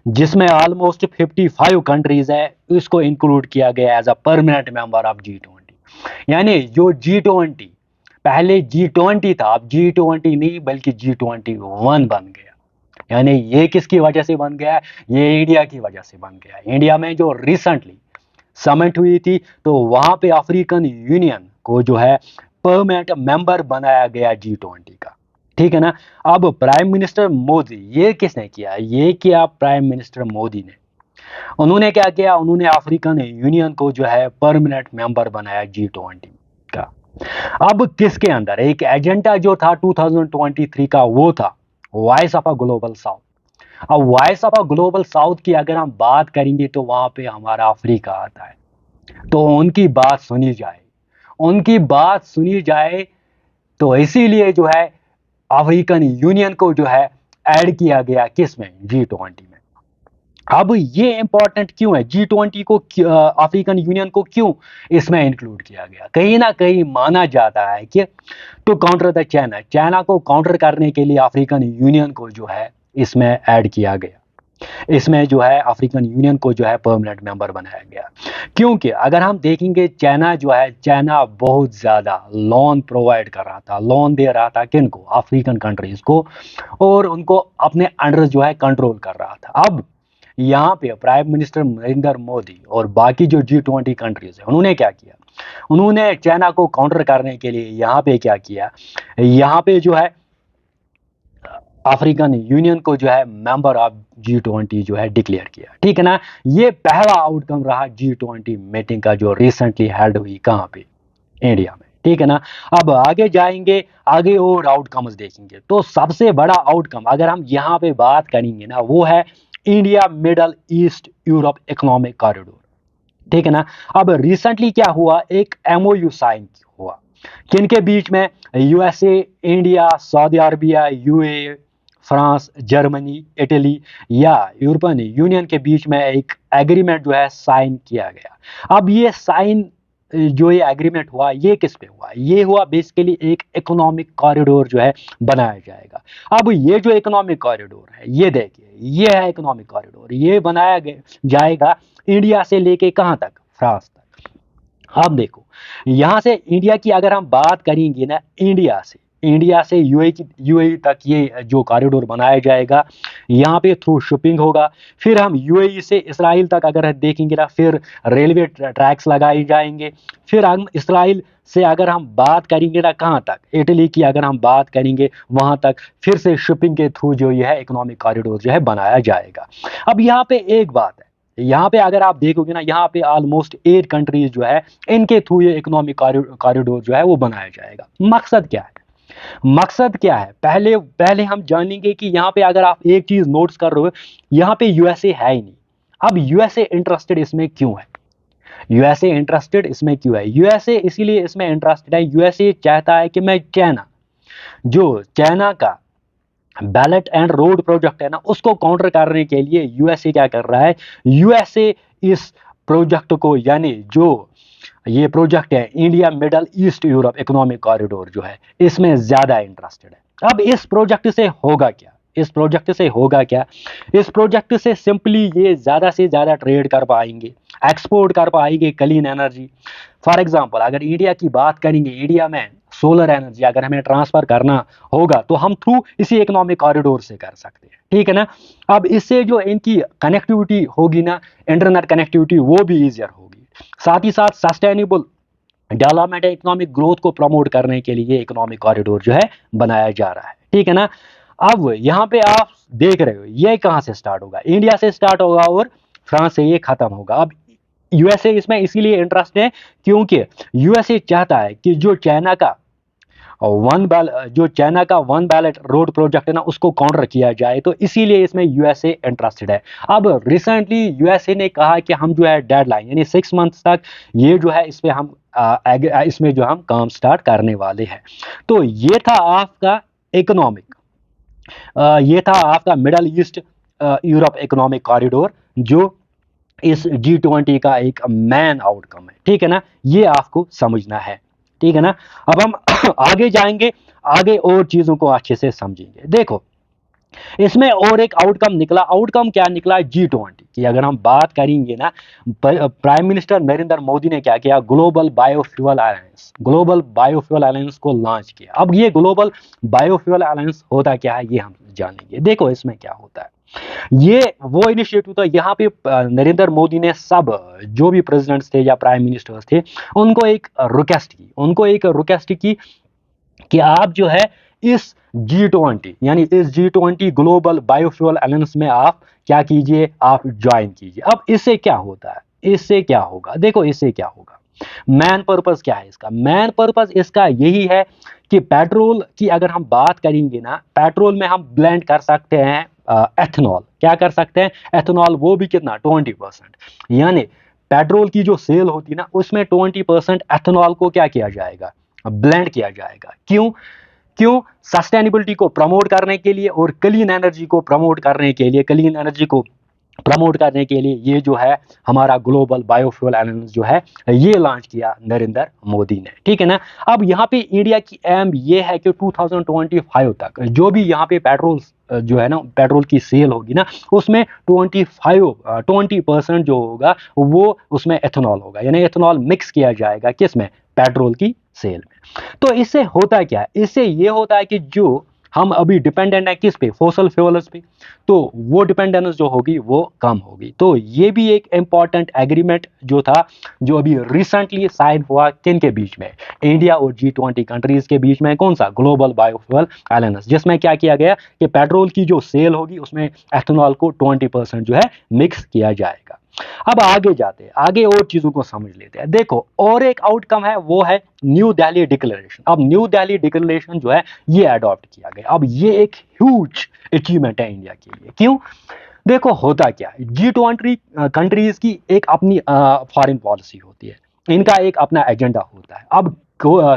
जिसमें ऑलमोस्ट 55 कंट्रीज है, इसको इंक्लूड किया गया as a permanent member of G20। यानी जो G20 पहले G20 था, अब G20 नहीं बल्कि G21 बन गया। यानी ये किसकी वजह से बन गया, ये इंडिया की वजह से बन गया। इंडिया में जो रिसेंटली समिट हुई थी, तो वहां पे अफ्रीकन यूनियन को जो है परमानेंट मेंबर बनाया गया G20 का, ठीक है ना। अब प्राइम मिनिस्टर मोदी, ये किसने किया, ये किया प्राइम मिनिस्टर मोदी ने। उन्होंने क्या किया, उन्होंने अफ्रीकन यूनियन को जो है परमानेंट मेंबर बनाया G20 का। अब किसके अंदर एक एजेंडा जो था 2023 का, वो था voice of a global south. अब voice of a global south की अगर हम बात करेंगे तो वहां पे हमारा अफ्रीका आता है। तो उनकी बात सुनी जाए, उनकी बात सुनी जाए, तो इसीलिए जो है अफ्रीकन यूनियन को जो है ऐड किया गया किसमें, G20 में। अब ये इंपॉर्टेंट क्यों है, G20 को अफ्रीकन यूनियन को क्यों इसमें इंक्लूड किया गया, कहीं ना कहीं माना जाता है कि to counter the China, China को काउंटर करने के लिए अफ्रीकन यूनियन को जो है इसमें ऐड किया गया, इसमें जो है अफ्रीकन यूनियन को जो है परमानेंट मेंबर बनाया गया। क्योंकि अगर हम देखेंगे चाइना जो है, चाइना बहुत ज़्यादा लोन प्रोवाइड कर रहा था, लोन दे रहा था किनको, अफ्रीकन कंट्रीज को, और उनको अपने अंडर जो है कंट्रोल कर रहा था। अब यहाँ पे प्राइम मिनिस्टर नरेंद्र मोदी और बाकी जो G20 कंट्रीज है, उन्होंने क्या किया, उन्होंने चाइना को काउंटर करने के लिए यहाँ पे क्या किया, यहाँ पे जो है अफ्रीकन यूनियन को जो है मेंबर ऑफ G20 जो है डिक्लेयर किया, ठीक है ना। ये पहला आउटकम रहा G20 मीटिंग का जो रिसेंटली हेल्ड हुई कहाँ पे, इंडिया में, ठीक है ना। अब आगे जाएंगे, आगे और आउटकम्स देखेंगे। तो सबसे बड़ा आउटकम अगर हम यहाँ पे बात करेंगे ना, वो है India middle east Europe economic corridor, ठीक है ना। अब रिसेंटली क्या हुआ, एक MOU साइन हुआ, किनके बीच में, USA, India, Saudi Arabia, UAE, France, Germany, Italy या यूरोपियन यूनियन के बीच में एक एग्रीमेंट जो है साइन किया गया। अब ये साइन जो ये एग्रीमेंट हुआ, ये किस पे हुआ, ये हुआ बेसिकली एक इकोनॉमिक कॉरिडोर जो है बनाया जाएगा। अब ये जो इकोनॉमिक कॉरिडोर है, ये देखिए, ये है इकोनॉमिक कॉरिडोर, ये बनाया जाएगा इंडिया से लेके कहाँ तक, फ्रांस तक। अब देखो, यहाँ से इंडिया की अगर हम बात करेंगे ना, इंडिया से यूएई तक ये जो कॉरिडोर बनाया जाएगा, यहाँ पे थ्रू शिपिंग होगा। फिर हम यूएई से इसराइल तक अगर देखेंगे ना, फिर रेलवे ट्रैक्स लगाए जाएंगे। फिर हम इसराइल से अगर हम बात करेंगे ना कहाँ तक, इटली की अगर हम बात करेंगे वहाँ तक, फिर से शिपिंग के थ्रू जो ये है इकोनॉमिक कॉरिडोर जो है बनाया जाएगा। अब यहाँ पे एक बात है, यहाँ पे अगर आप देखोगे ना, यहाँ पे ऑलमोस्ट 8 कंट्रीज जो है, इनके थ्रू ये इकोनॉमिक कॉरिडोर जो है वो बनाया जाएगा। मकसद क्या है, मकसद क्या है, पहले पहले हम जानेंगे कि यहाँ पे अगर आप एक चीज नोट्स कर रहे हो, यहाँ पे यूएसए है ही नहीं। अब यूएसए इंटरेस्टेड इसमें क्यों है, यूएसए इंटरेस्टेड इसमें क्यों है, यूएसए इसीलिए इसमें इंटरेस्टेड है, यूएसए चाहता है कि मैं चाइना का बैलेट एंड रोड प्रोजेक्ट है ना, उसको काउंटर करने के लिए यूएसए क्या कर रहा है, यूएसए इस प्रोजेक्ट को, यानी जो ये प्रोजेक्ट है India middle east Europe economic corridor जो है, इसमें ज्यादा इंटरेस्टेड है। अब इस प्रोजेक्ट से होगा क्या, इस प्रोजेक्ट से होगा क्या, इस प्रोजेक्ट से सिंपली ये ज्यादा से ज्यादा ट्रेड कर पाएंगे, एक्सपोर्ट कर पाएंगे क्लीन एनर्जी। फॉर एग्जांपल अगर इंडिया की बात करेंगे, इंडिया में सोलर एनर्जी अगर हमें ट्रांसफर करना होगा तो हम थ्रू इसी इकोनॉमिक कॉरिडोर से कर सकते हैं, ठीक है ना। अब इससे जो इनकी कनेक्टिविटी होगी ना, इंटरनेट कनेक्टिविटी, वो भी ईजियर होगी। साथ ही साथ सस्टेनेबल डेवलपमेंट, इकोनॉमिक ग्रोथ को प्रमोट करने के लिए इकोनॉमिक कॉरिडोर जो है बनाया जा रहा है, ठीक है ना। अब यहाँ पे आप देख रहे हो ये कहाँ से स्टार्ट होगा, इंडिया से स्टार्ट होगा और फ्रांस से ये खत्म होगा। अब यूएसए इसमें इसीलिए इंटरेस्ट है क्योंकि यूएसए चाहता है कि जो चाइना का वन बैलेट रोड प्रोजेक्ट है ना उसको काउंटर किया जाए, तो इसीलिए इसमें यूएसए इंटरेस्टेड है। अब रिसेंटली यूएसए ने कहा कि हम जो है डेडलाइन यानी 6 मंथ्स तक ये जो है इस पे हम इसमें जो हम काम स्टार्ट करने वाले हैं। तो ये था आपका इकोनॉमिक, ये था आपका middle east Europe economic corridor जो इस G20 का एक मैन आउटकम है, ठीक है ना, ये आपको समझना है, ठीक है ना। अब हम आगे जाएंगे, आगे और चीजों को अच्छे से समझेंगे। देखो इसमें और एक आउटकम निकला, आउटकम क्या निकला G20 की अगर हम बात करेंगे ना, प्राइम मिनिस्टर नरेंद्र मोदी ने क्या किया, ग्लोबल बायोफ्यूल अलायंस को लॉन्च किया। अब ये ग्लोबल बायोफ्यूल अलायंस होता क्या है ये हम जानेंगे। देखो इसमें क्या होता है, ये वो इनिशिएटिव था, यहाँ पे नरेंद्र मोदी ने सब जो भी प्रेसिडेंट्स थे या प्राइम मिनिस्टर्स थे उनको एक रिक्वेस्ट की कि आप जो है इस G20 यानी इस G20 ग्लोबल बायोफ्यूल अलायंस में आप क्या कीजिए, आप ज्वाइन कीजिए। अब इससे क्या होता है, इससे क्या होगा, देखो इससे क्या होगा, मैन पर्पस क्या है इसका, मैन पर्पस इसका यही है कि पेट्रोल की अगर हम बात करेंगे ना, पेट्रोल में हम ब्लेंड कर सकते हैं एथेनॉल, क्या कर सकते हैं एथेनॉल, वो भी कितना 20%, यानी पेट्रोल की जो सेल होती है ना उसमें 20% एथेनॉल को क्या किया जाएगा, ब्लेंड किया जाएगा। क्यों क्यों सस्टेनेबिलिटी को प्रमोट करने के लिए और क्लीन एनर्जी को प्रमोट करने के लिए, ये जो है हमारा ग्लोबल बायोफ्यूल अलायंस जो है ये लॉन्च किया नरेंद्र मोदी ने, ठीक है ना। अब यहाँ पे इंडिया की एम ये है कि 2025 तक जो भी यहाँ पे पेट्रोल जो है ना पेट्रोल की सेल होगी ना उसमें 20% जो होगा वो उसमें एथेनॉल होगा, यानी एथेनॉल मिक्स किया जाएगा किसमें, पेट्रोल की सेल में। तो इससे होता क्या है, इससे ये होता है कि जो हम अभी डिपेंडेंट है किस पे, फॉसिल फ्यूल्स पे, तो वो डिपेंडेंस जो होगी वो कम होगी। तो ये भी एक इंपॉर्टेंट एग्रीमेंट जो था जो अभी रिसेंटली साइन हुआ किन के बीच में, इंडिया और G20 कंट्रीज के बीच में, कौन सा, ग्लोबल बायोफ्यूल अलायंस, जिसमें क्या किया गया कि पेट्रोल की जो सेल होगी उसमें एथेनॉल को 20% जो है मिक्स किया जाएगा। अब आगे जाते हैं, आगे और चीजों को समझ लेते हैं। देखो और एक आउटकम है वो है न्यू दिल्ली डिक्लेरेशन। अब न्यू दिल्ली डिक्लेरेशन जो है ये अडॉप्ट किया गया। अब ये एक ह्यूज अचीवमेंट है इंडिया के लिए। क्यों, देखो होता क्या है, G20 कंट्रीज की एक अपनी फॉरेन पॉलिसी होती है, इनका एक अपना एजेंडा होता है। अब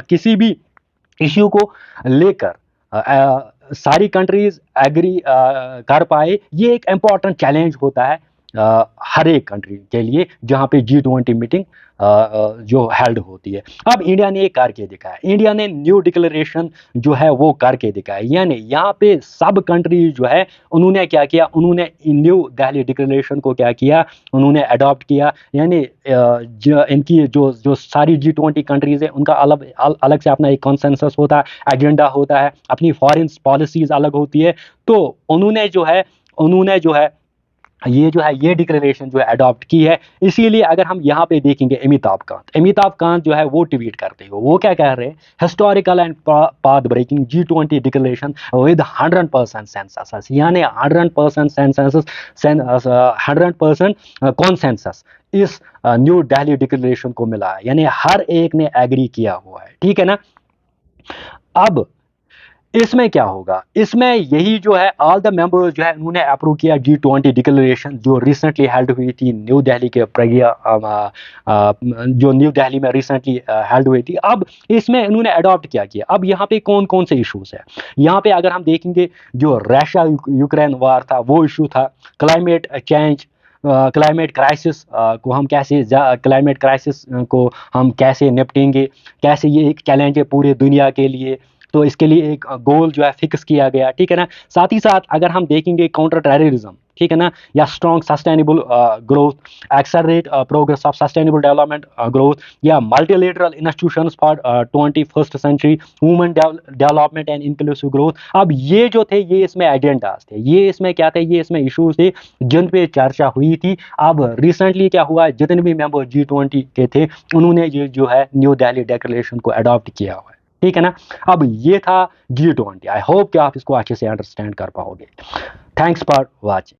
किसी भी इश्यू को लेकर सारी कंट्रीज एग्री कर पाए, ये एक इंपॉर्टेंट चैलेंज होता है हर एक कंट्री के लिए जहां पे G20 मीटिंग जो हेल्ड होती है। अब इंडिया ने ये करके दिखाया, इंडिया ने न्यू डिक्लेरेशन जो है वो करके दिखाया, यानी यहाँ पे सब कंट्री जो है उन्होंने क्या किया, उन्होंने न्यू दिल्ली डिक्लेरेशन को क्या किया, उन्होंने अडॉप्ट किया। यानी इनकी जो जो सारी G20 कंट्रीज है उनका अलग अलग से अपना एक कॉन्सेंसस होता है, एजेंडा होता है, अपनी फॉरेन पॉलिसीज अलग होती है। तो उन्होंने जो है ये डिक्लेरेशन जो है अडॉप्ट की है। इसीलिए अगर हम यहाँ पे देखेंगे अमिताभ कांत जो है वो ट्वीट करते हो, वो क्या कह रहे हैं, historical and path breaking G20 declaration with 100% census, यानी 100% सेंसस 100% कॉन्सेंसस इस न्यू दिल्ली डिक्लेरेशन को मिला है, यानी हर एक ने एग्री किया हुआ है, ठीक है ना। अब इसमें क्या होगा, इसमें यही जो है ऑल द मेंबर्स जो है उन्होंने अप्रूव किया G20 डिक्लेरेशन जो रिसेंटली हेल्ड हुई थी न्यू दिल्ली के जो न्यू दिल्ली में रिसेंटली हेल्ड हुई थी। अब इसमें उन्होंने अडॉप्ट क्या किया। अब यहाँ पे कौन कौन से इश्यूज है, यहाँ पे अगर हम देखेंगे जो रशिया यूक्रेन वार था वो इशू था, क्लाइमेट चेंज, क्लाइमेट क्राइसिस को हम कैसे निपटेंगे, कैसे ये एक चैलेंज है पूरे दुनिया के लिए, तो इसके लिए एक गोल जो है फिक्स किया गया, ठीक है ना। साथ ही साथ अगर हम देखेंगे काउंटर टेररिज्म, ठीक है ना, या strong sustainable growth, accelerate progress of sustainable development growth, या multilateral institutions for 21st century, human development and inclusive growth. अब ये जो थे ये इसमें एजेंडास थे, ये इसमें क्या थे, ये इसमें इशूज थे जिन पे चर्चा हुई थी। अब रिसेंटली क्या हुआ, जितने भी मेंबर G20 के थे उन्होंने ये जो है न्यू दिल्ली डिक्लेरेशन को अडॉप्ट किया हुआ है। ठीक है ना। अब ये था G20। आई होप कि आप इसको अच्छे से अंडरस्टैंड कर पाओगे। Thanks for watching.